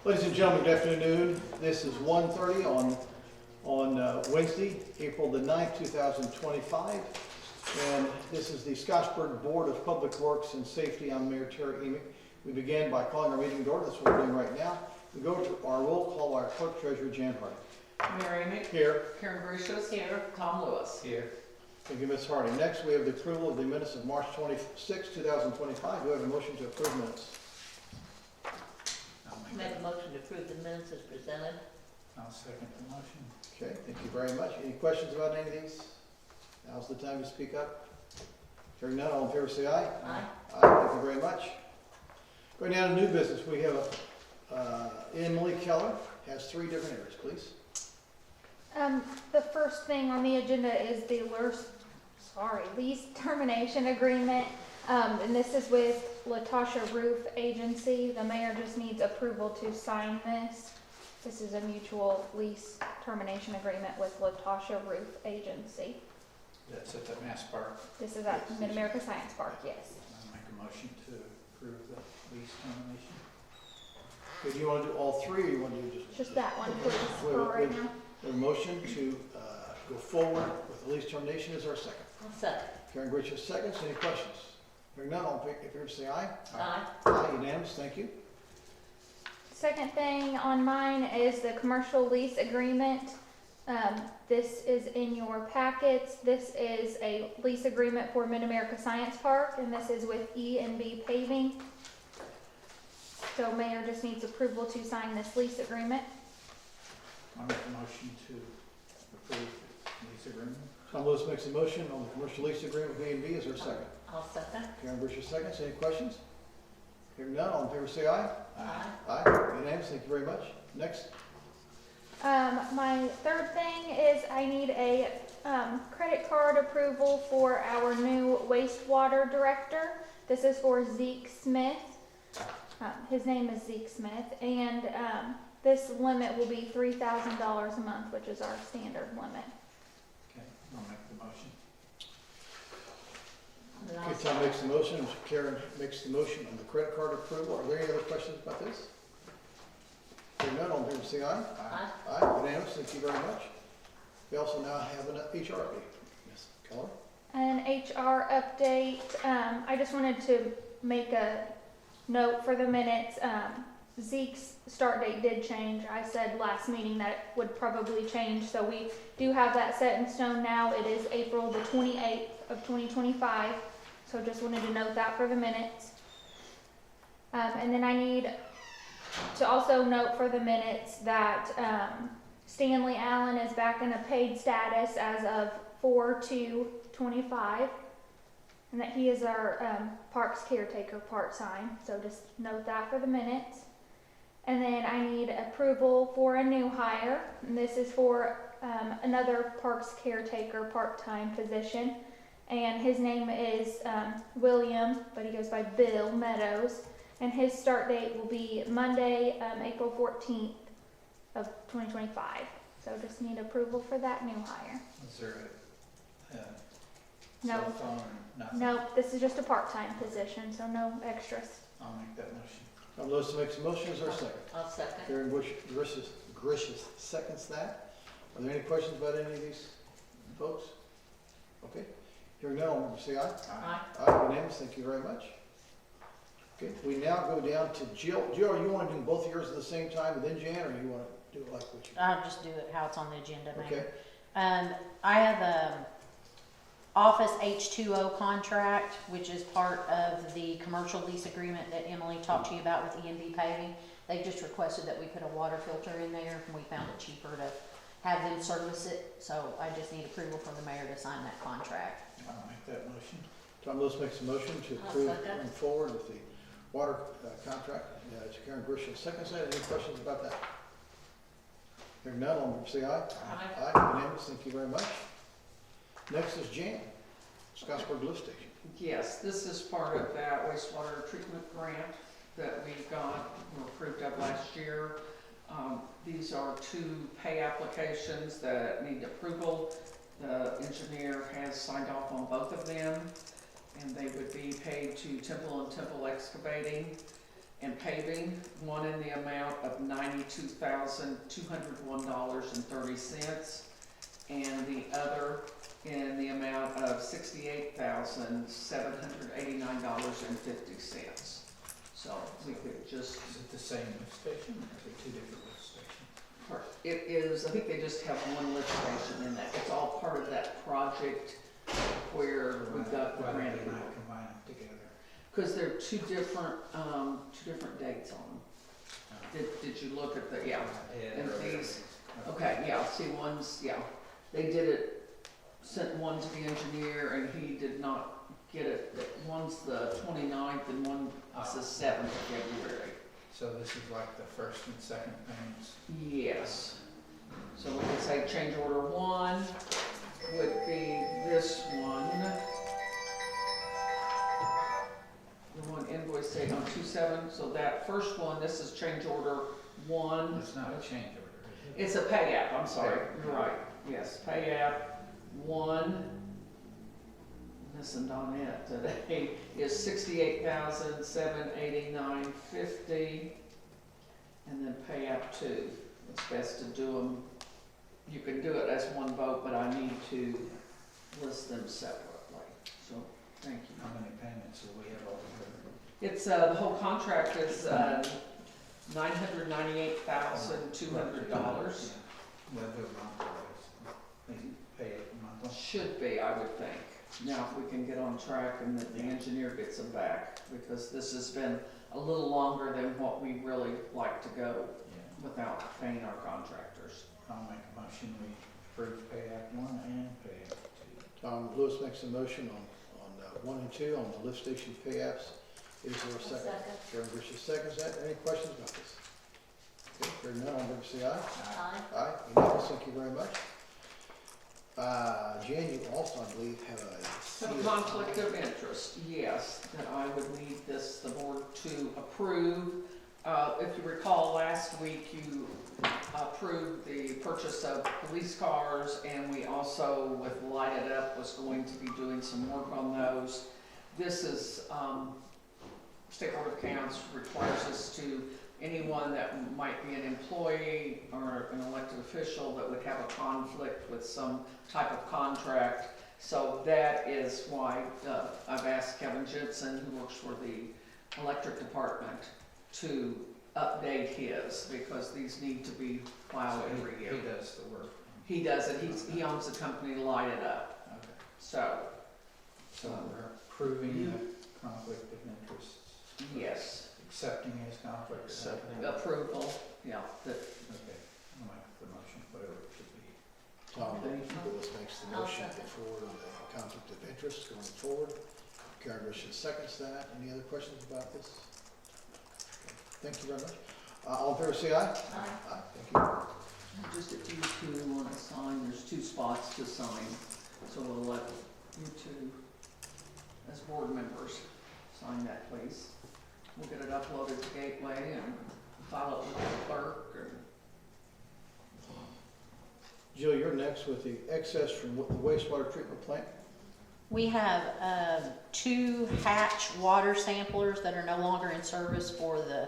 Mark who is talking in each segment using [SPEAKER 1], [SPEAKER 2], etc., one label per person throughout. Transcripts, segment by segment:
[SPEAKER 1] Ladies and gentlemen, good afternoon. This is 1:30 on Wednesday, April the 9th, 2025. And this is the Scottsburg Board of Public Works and Safety. I'm Mayor Terry Emick. We begin by calling our meeting to order. That's what we're doing right now. We go to our roll call by our clerk treasurer, Jan Hardy.
[SPEAKER 2] Mayor Emick.
[SPEAKER 1] Here.
[SPEAKER 2] Karen Gracious. Here. Tom Lewis. Here.
[SPEAKER 1] Thank you, Ms. Hardy. Next, we have the approval of the minutes of March 26, 2025. Do we have a motion to approve minutes?
[SPEAKER 3] Make a motion to approve the minutes as presented.
[SPEAKER 4] I'll second the motion.
[SPEAKER 1] Okay, thank you very much. Any questions about any of these? Now's the time to speak up. Hearing none, all in favor say aye.
[SPEAKER 3] Aye.
[SPEAKER 1] Aye, thank you very much. Going down to new business, we have Emily Keller, has 3 different areas, please.
[SPEAKER 5] The first thing on the agenda is the lease termination agreement. And this is with Latasha Roof Agency. The mayor just needs approval to sign this. This is a mutual lease termination agreement with Latasha Roof Agency.
[SPEAKER 4] That's at the Mass Park.
[SPEAKER 5] This is at Mid-America Science Park, yes.
[SPEAKER 4] I'll make a motion to approve the lease termination.
[SPEAKER 1] Okay, do you want to do all 3 or you want to do
[SPEAKER 5] Just that one, please,
[SPEAKER 1] Wait,
[SPEAKER 5] for
[SPEAKER 1] wait,
[SPEAKER 5] right
[SPEAKER 1] wait.
[SPEAKER 5] now.
[SPEAKER 1] A motion to go forward with the lease termination is our second.
[SPEAKER 3] I'll second.
[SPEAKER 1] Karen Gracious seconds. Any questions? Hearing none, all in favor say aye.
[SPEAKER 3] Aye.
[SPEAKER 1] Aye, unanimous, thank you.
[SPEAKER 5] Second thing on mine is the commercial lease agreement. This is in your packets. This is a lease agreement for Mid-America Science Park, and this is with E&B Paving. So mayor just needs approval to sign this lease agreement.
[SPEAKER 4] I'll make a motion to approve the lease agreement.
[SPEAKER 1] Tom Lewis makes a motion on the commercial lease agreement with B&B. Is there a second?
[SPEAKER 3] I'll second.
[SPEAKER 1] Karen Gracious seconds. Any questions? Hearing none, all in favor say aye.
[SPEAKER 3] Aye.
[SPEAKER 1] Aye, unanimous, thank you very much. Next.
[SPEAKER 5] My third thing is I need a credit card approval for our new wastewater director. This is for Zeke Smith. His name is Zeke Smith, and this limit will be $3,000 a month, which is our standard limit.
[SPEAKER 4] Okay, I'll make the motion.
[SPEAKER 3] And I'll
[SPEAKER 1] Okay, Tom makes the motion, Karen makes the motion on the credit card approval. Are there any other questions about this? Hearing none, all in favor say aye.
[SPEAKER 3] Aye.
[SPEAKER 1] Aye, unanimous, thank you very much. We also now have an HR update. Ms. Keller?
[SPEAKER 5] An HR update, I just wanted to make a note for the minutes. Zeke's start date did change. I said last meeting that it would probably change, so we do have that set in stone now. It is April the 28th of 2025, so just wanted to note that for the minutes. And then I need to also note for the minutes that Stanley Allen is back in a paid status as of 4/2/25, and that he is our parks caretaker part-time, so just note that for the minutes. And then I need approval for a new hire, and this is for another parks caretaker part-time position, and his name is William, but he goes by Bill Meadows, and his start date will be Monday, April 14th of 2025. So just need approval for that new hire.
[SPEAKER 4] Is there a
[SPEAKER 5] No.
[SPEAKER 4] cell phone or nothing?
[SPEAKER 5] No, this is just a part-time position, so no extras.
[SPEAKER 4] I'll make that motion.
[SPEAKER 1] Tom Lewis makes a motion, is there a second?
[SPEAKER 3] I'll second.
[SPEAKER 1] Karen Gracious seconds that. Are there any questions about any of these folks? Okay, hearing none, all in favor say aye.
[SPEAKER 3] Aye.
[SPEAKER 1] Aye, unanimous, thank you very much. Okay, we now go down to Jill. Jill, you want to do both of yours at the same time and then Jan, or you want to do it like what you?
[SPEAKER 6] I'll just do it how it's on the agenda, Mayor.
[SPEAKER 1] Okay,
[SPEAKER 6] I have a Office H2O contract, which is part of the commercial lease agreement that Emily talked to you about with E&B Paving. They just requested that we put a water filter in there, and we found it cheaper to have them service it. So I just need approval from the mayor to sign that contract.
[SPEAKER 4] I'll make that motion.
[SPEAKER 1] Tom Lewis makes a motion to
[SPEAKER 3] I'll
[SPEAKER 1] approve
[SPEAKER 3] second.
[SPEAKER 1] going forward with the water contract. Karen Gracious seconds that. Any questions about that? Hearing none, all in favor say aye.
[SPEAKER 3] Aye.
[SPEAKER 1] Aye, unanimous, thank you very much. Next is Jan, Scottsburg Lift Station.
[SPEAKER 2] Yes, this is part of that wastewater treatment grant that we got, were approved of last year. These are 2 pay applications that need approval. The engineer has signed off on both of them, and they would be paid to Temple and Temple Excavating. and paving, one in the amount of $92,201.30, and the other in the amount of $68,789.50. So we could just,
[SPEAKER 4] Is it the same lift station, or is it two different lift stations?
[SPEAKER 2] it is, I think they just have one lift station in that. It's all part of that project where we've got the
[SPEAKER 4] Why
[SPEAKER 2] grant.
[SPEAKER 4] did they not combine them together?
[SPEAKER 2] Because they're two different dates on them. Did you look at the, yeah, and these, okay, yeah, see, one's, yeah, they did it, sent one to the engineer, and he did not get it, one's the 29th and one is the 7th of February.
[SPEAKER 4] So this is like the first and second payments?
[SPEAKER 2] Yes, so we could say change order 1 would be this one. The one invoice date on 2/7, so that first one, this is change order 1.
[SPEAKER 4] It's not a change order, is it?
[SPEAKER 2] It's a pay app, I'm sorry, you're right, yes, pay app 1, missing Donette today, is $68,789.50, and then pay app 2, it's best to do them, you can do it as one vote, but I need to list them separately, so, thank you.
[SPEAKER 4] How many payments will we have altogether?
[SPEAKER 2] It's, the whole contract is, $998,200.
[SPEAKER 4] We'll do a monthly, they pay it monthly.
[SPEAKER 2] Should be, I would think. Now, if we can get on track and that the engineer gets them back, because this has been a little longer than what we really like to go
[SPEAKER 4] Yeah.
[SPEAKER 2] without paying our contractors.
[SPEAKER 4] I'll make a motion, we approve pay app 1 and pay app 2.
[SPEAKER 1] Tom Lewis makes a motion on 1 and 2 on the lift station pay apps. Is there a second? Karen Bishop seconds that. Any questions about this? Okay, hearing none, all in favor say aye.
[SPEAKER 3] Aye.
[SPEAKER 1] Aye, unanimous, thank you very much. Jan, you also, I believe, have a.
[SPEAKER 2] Have a conflict of interest, yes, that I would need the board to approve. If you recall, last week you approved the purchase of police cars, and we also, with Light It Up, was going to be doing some work on those. This is, State Board of Accounts requires us to, anyone that might be an employee or an elected official that would have a conflict with some type of contract. So that is why I've asked Kevin Jensen, who works for the electric department, to update his, because these need to be filed
[SPEAKER 4] So
[SPEAKER 2] every year.
[SPEAKER 4] He does the work.
[SPEAKER 2] He does it, he owns the company Light It Up,
[SPEAKER 4] Okay.
[SPEAKER 2] so,
[SPEAKER 4] So we're approving the conflict of interest,
[SPEAKER 2] yes,
[SPEAKER 4] accepting his conflict of
[SPEAKER 2] so
[SPEAKER 4] interest.
[SPEAKER 2] approval, yeah, that,
[SPEAKER 4] Okay, I'll make the motion, whatever it should be.
[SPEAKER 1] Tom
[SPEAKER 2] Okay.
[SPEAKER 1] Lewis makes the
[SPEAKER 3] I'll
[SPEAKER 1] motion
[SPEAKER 3] second.
[SPEAKER 1] for the conflict of interest going forward. Karen Bishop seconds that. Any other questions about this? Okay, thank you very much. All in favor say aye.
[SPEAKER 3] Aye.
[SPEAKER 1] Aye, thank you.
[SPEAKER 2] just if you two want to sign, there's 2 spots to sign, so we'll let you two, as board members, sign that, please. We'll get it uploaded to Gateway and file it with the clerk, and
[SPEAKER 1] Jill, you're next with the excess from the wastewater treatment plant.
[SPEAKER 6] We have 2 Hatch water samplers that are no longer in service for the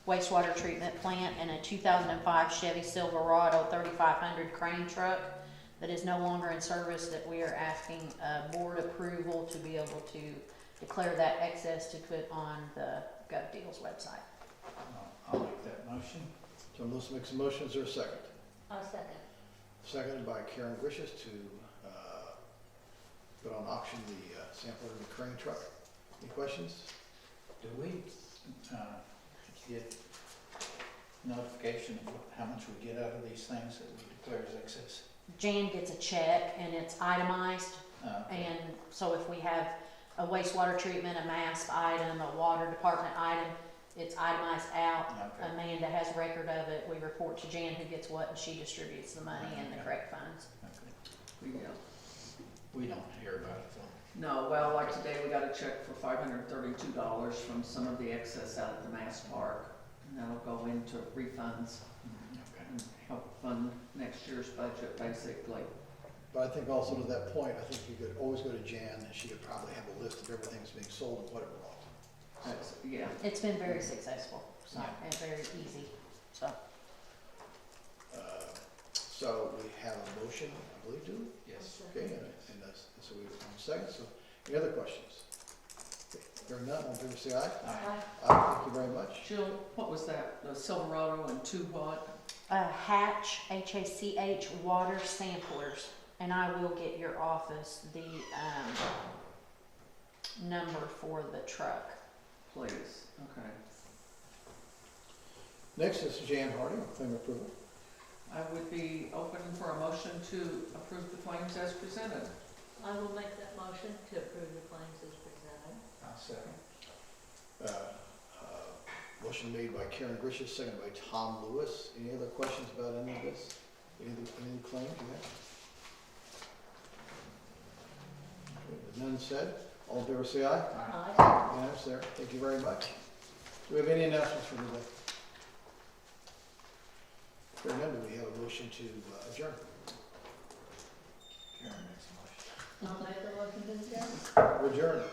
[SPEAKER 6] wastewater treatment plant, and a 2005 Chevy Silverado 3500 crane truck that is no longer in service, that we are asking board approval to be able to declare that excess to put on the GovDeals website.
[SPEAKER 4] I'll make that motion.
[SPEAKER 1] Tom Lewis makes a motion. Is there a second?
[SPEAKER 3] I'll second.
[SPEAKER 1] Seconded by Karen Grishas to put on auction the sampler and the crane truck. Any questions?
[SPEAKER 4] Do we get notification of how much we get out of these things that we declare as excess?
[SPEAKER 6] Jan gets a check and it's itemized,
[SPEAKER 4] Okay.
[SPEAKER 6] and so if we have a wastewater treatment, a MASP item, a water department item, it's itemized out.
[SPEAKER 4] Okay.
[SPEAKER 6] Amanda has record of it. We report to Jan who gets what, and she distributes the money in the correct funds.
[SPEAKER 4] Okay.
[SPEAKER 2] we,
[SPEAKER 4] We don't hear about it though.
[SPEAKER 2] no, well, like today, we got a check for $532 from some of the excess out at the Mass Park, and that'll go into refunds
[SPEAKER 4] Okay.
[SPEAKER 2] and help fund next year's budget, basically.
[SPEAKER 1] But I think also to that point, I think you could always go to Jan and she could probably have a list of everything that's being sold and what it brought.
[SPEAKER 2] Yeah,
[SPEAKER 6] It's been very successful, so, and very easy, so.
[SPEAKER 1] So we have a motion, I believe, too?
[SPEAKER 4] Yes.
[SPEAKER 1] Okay, and that's, so we, on second, so, any other questions? Okay, hearing none, all in favor say aye.
[SPEAKER 3] Aye.
[SPEAKER 1] Thank you very much.
[SPEAKER 2] Jill, what was that, the Silverado and two what?
[SPEAKER 6] Hatch, H-A-C-H, water samplers, and I will get your office the, number for the truck.
[SPEAKER 2] Please, okay.
[SPEAKER 1] Next is Jan Harding, claim approval.
[SPEAKER 2] I would be open for a motion to approve the claims as presented.
[SPEAKER 3] I will make that motion to approve the claims as presented.
[SPEAKER 4] I'll second.
[SPEAKER 1] Motion made by Karen Grisham, seconded by Tom Lewis. Any other questions about any of this? Any claims you have? Okay, with none said, all in favor say aye.
[SPEAKER 3] Aye.
[SPEAKER 1] Unanimous there, thank you very much. Do we have any announcements for today? Hearing none, do we have a motion to adjourn?
[SPEAKER 4] Karen makes a motion.
[SPEAKER 3] I'll make the motion to adjourn.
[SPEAKER 1] We're adjourned.